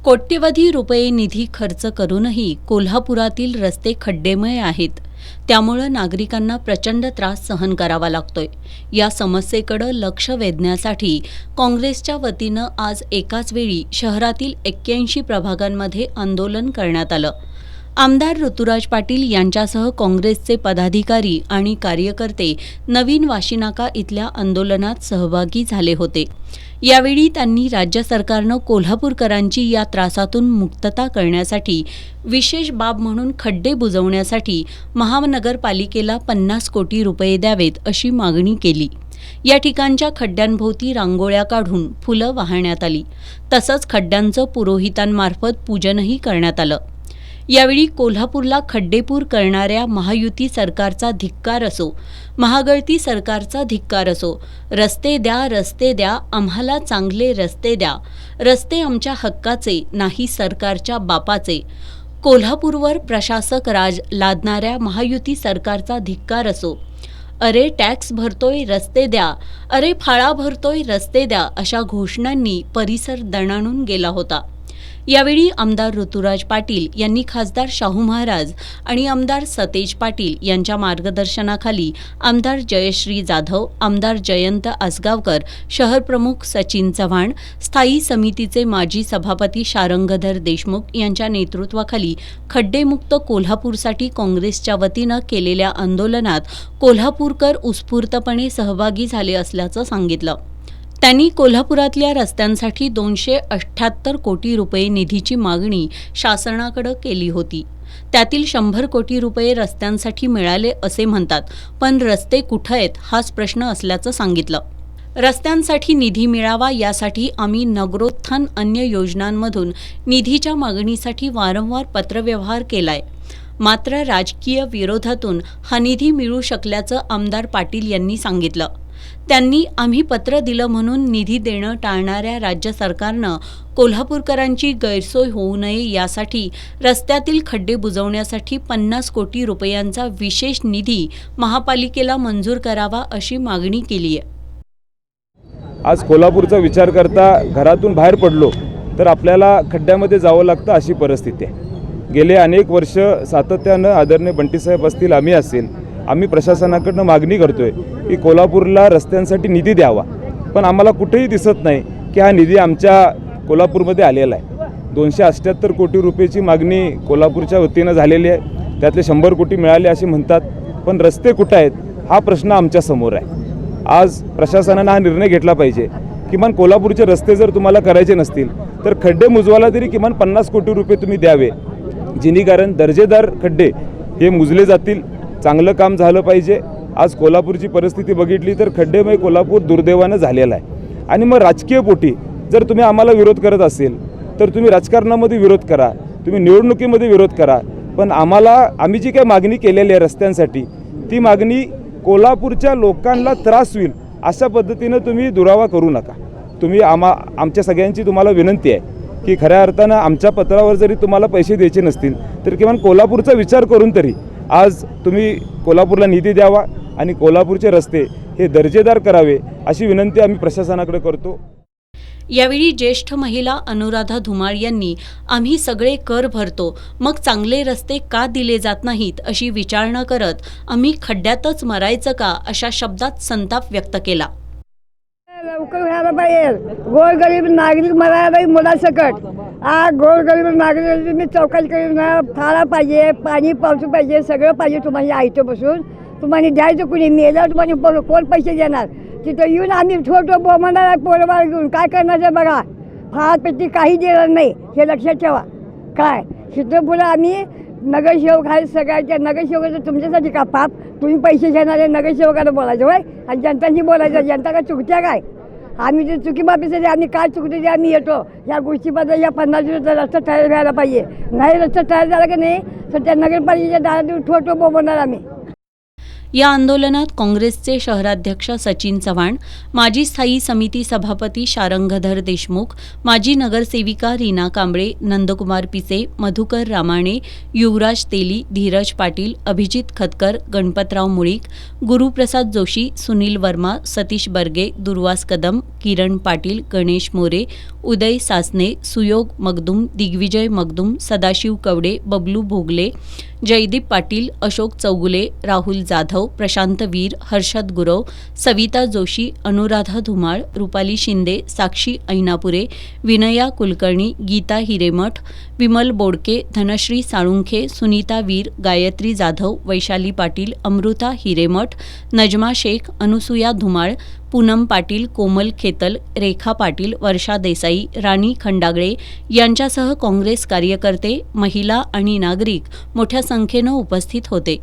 कोट्यवधी रुपये निधी खर्च करूनही कोल्हापुरातील रस्ते खड्डेमय आहेत. त्यामुळे नागरिकांना प्रचंड त्रास सहन करावा लागतोय. या समस्येकडे लक्ष वेधण्यासाठी काँग्रेसच्या वतीनं आज एकाच वेळी शहरातील 81 प्रभागांमध्ये आंदोलन करण्यात आलं. आमदार ऋतुराज पाटील यांच्यासह काँग्रेसचे पदाधिकारी आणि कार्यकर्ते नवीन वाशीनाका इथल्या आंदोलनात सहभागी झाले होते. यावेळी त्यांनी राज्य सरकारनं कोल्हापूरकरांची या त्रासातून मुक्तता करण्यासाठी विशेष बाब म्हणून खड्डे बुजवण्यासाठी महानगरपालिकेला 50 कोटी रुपये द्यावेत अशी मागणी केली. या ठिकाणच्या खड्ड्यांभोवती रांगोळ्या काढून फुलं वाहण्यात आली. तसंच खड्ड्यांचं पुरोहितांमार्फत पूजनही करण्यात आलं. यावेळी कोल्हापूरला खड्डेपूर करणाऱ्या महायुती सरकारचा धिक्कार असो, महागळती सरकारचा धिक्कार असो, रस्ते द्या, आम्हाला चांगले रस्ते द्या, रस्ते आमच्या हक्काचे नाही सरकारच्या बापाचे, कोल्हापूरवर प्रशासक राज लादणाऱ्या महायुती सरकारचा धिक्कार असो, अरे टॅक्स भरतोय रस्ते द्या, अरे फाळा भरतोय रस्ते द्या अशा घोषणांनी परिसर दणाणून गेला होता. यावेळी आमदार ऋतुराज पाटील यांनी खासदार शाहू महाराज आणि आमदार सतेज पाटील यांच्या मार्गदर्शनाखाली आमदार जयश्री जाधव, आमदार जयंत आसगावकर, शहरप्रमुख सचिन चव्हाण, स्थायी समितीचे माजी सभापती शारंगधर देशमुख यांच्या नेतृत्वाखाली खड्डेमुक्त कोल्हापूरसाठी काँग्रेसच्या वतीनं केलेल्या आंदोलनात कोल्हापूरकर उत्स्फूर्तपणे सहभागी झाले असल्याचं सांगितलं. त्यांनी कोल्हापुरातल्या रस्त्यांसाठी 278 कोटी रुपये निधीची मागणी शासनाकडे केली होती. त्यातील 100 कोटी रुपये रस्त्यांसाठी मिळाले असे म्हणतात, पण रस्ते कुठे आहेत हाच प्रश्न असल्याचं सांगितलं. रस्त्यांसाठी निधी मिळावा यासाठी आम्ही नगरोत्थान अन्य योजनांमधून निधीच्या मागणीसाठी वारंवार पत्रव्यवहार केलाय. मात्र राजकीय विरोधातून हा निधी मिळू शकल्याचं आमदार पाटील यांनी सांगितलं. त्यांनी आम्ही पत्र दिलं म्हणून निधी देणं टाळणाऱ्या राज्य सरकारनं कोल्हापूरकरांची गैरसोय होऊ नये यासाठी रस्त्यातील खड्डे बुजवण्यासाठी 50 कोटी रुपयांचा विशेष निधी महापालिकेला मंजूर करावा अशी मागणी केली आहे. आज कोल्हापूरचा विचार करता घरातून बाहेर पडलो तर आपल्याला खड्ड्यामध्ये जावं लागतं अशी परिस्थिती आहे. गेले अनेक वर्ष सातत्यानं आदरणीय बंटीसाहेब असतील, आम्ही असेल, आम्ही प्रशासनाकडनं मागणी करतोय की कोल्हापूरला रस्त्यांसाठी निधी द्यावा, पण आम्हाला कुठेही दिसत नाही की हा निधी आमच्या कोल्हापूरमध्ये आलेला आहे. 278 कोटी रुपयाची मागणी कोल्हापूरच्या वतीनं झालेली आहे. त्यातले 100 कोटी मिळाले असे म्हणतात, पण रस्ते कुठे आहेत हा प्रश्न आमच्या समोर आहे. आज प्रशासनानं हा निर्णय घेतला पाहिजे. किमान कोल्हापूरचे रस्ते जर तुम्हाला करायचे नसतील तर खड्डे मुजवायला तरी किमान 50 कोटी रुपये तुम्ही द्यावे, जेणेकरून दर्जेदार खड्डे हे मुजले जातील. चांगलं काम झालं पाहिजे. आज कोल्हापूरची परिस्थिती बघितली तर खड्डेमय कोल्हापूर दुर्दैवानं झालेलं आहे. आणि मग राजकीय पोटी जर तुम्ही आम्हाला विरोध करत असेल तर तुम्ही राजकारणामध्ये विरोध करा, तुम्ही निवडणुकीमध्ये विरोध करा, पण आम्ही जी काही मागणी केलेली आहे रस्त्यांसाठी ती मागणी कोल्हापूरच्या लोकांना त्रास होईल अशा पद्धतीनं तुम्ही दुरावा करू नका. आमच्या सगळ्यांची तुम्हाला विनंती आहे की खऱ्या अर्थानं आमच्या पत्रावर जरी तुम्हाला पैसे द्यायचे नसतील तर किमान कोल्हापूरचा विचार करून तरी आज तुम्ही कोल्हापूरला निधी द्यावा आणि कोल्हापूरचे रस्ते हे दर्जेदार करावे अशी विनंती आम्ही प्रशासनाकडे करतो. यावेळी ज्येष्ठ महिला अनुराधा धुमाळ यांनी आम्ही सगळे कर भरतो, मग चांगले रस्ते का दिले जात नाहीत अशी विचारणा करत आम्ही खड्ड्यातच मरायचं का अशा शब्दात संताप व्यक्त केला. लवकर व्हायला पाहिजे. गोरगरीब नागरिक मरायला पाहिजे मुलासकट. गोरगरीब नागरिक मी चौकशी करून फाळा पाहिजे, पाणी पावसं पाहिजे, सगळं पाहिजे. तुम्हाला आयतं बसून तुम्हाला द्यायचं कुणी मेल्यावर तुम्हाला कोण पैसे देणार? तिथं येऊन आम्ही छोटं बोमणार पोरबाळ घेऊन काय करण्याचं बघा. फाळा पेटी काही देणार नाही हे लक्षात ठेवा. काय तिथं पुढं आम्ही नगरसेवक आहे, सगळ्यांच्या नगरसेवकाचं तुमच्यासाठी का पाप? तुम्ही पैसे घेणारे नगरसेवकाला बोलायचं होय आणि जनतांनी बोलायचं. जनता का चुकत्या काय? आम्ही जे चुकीबाबीसाठी आम्ही काय चुकतो ते आम्ही येतो. या गोष्टीबद्दल या 50 दिवसाचा रस्ता तयार व्हायला पाहिजे. नाही रस्ता तयार झाला की नाही तर त्या नगरपालिकेच्या दारातून छोटं बोंबणार आम्ही. या आंदोलनात काँग्रेसचे शहराध्यक्ष सचिन चव्हाण, माजी स्थायी समिती सभापती शारंगधर देशमुख, माजी नगरसेविका रीना कांबळे, नंदकुमार पिसे, मधुकर रामाणे, युवराज तेली, धीरज पाटील, अभिजित खतकर, गणपतराव मुळीक, गुरुप्रसाद जोशी, सुनील वर्मा, सतीश बर्गे, दुर्वास कदम, किरण पाटील, गणेश मोरे, उदय सासने, सुयोग मगदुम, दिग्विजय मगदुम, सदाशिव कवडे, बबलू भोगले, जयदीप पाटील, अशोक चौगुले, राहुल जाधव, प्रशांत वीर, हर्षद गुरव, सविता जोशी, अनुराधा धुमाळ, रुपाली शिंदे, साक्षी ऐनापुरे, विनया कुलकर्णी, गीता हिरेमठ, विमल बोडके, धनश्री साळुंखे, सुनीता वीर, गायत्री जाधव, वैशाली पाटील, अमृता हिरेमठ, नजमा शेख, अनुसुया धुमाळ, पूनम पाटील, कोमल खेतल, रेखा पाटील, वर्षा देसाई, राणी खंडागळे यांच्यासह काँग्रेस कार्यकर्ते, महिला आणि नागरिक मोठ्या संख्येनं उपस्थित होते.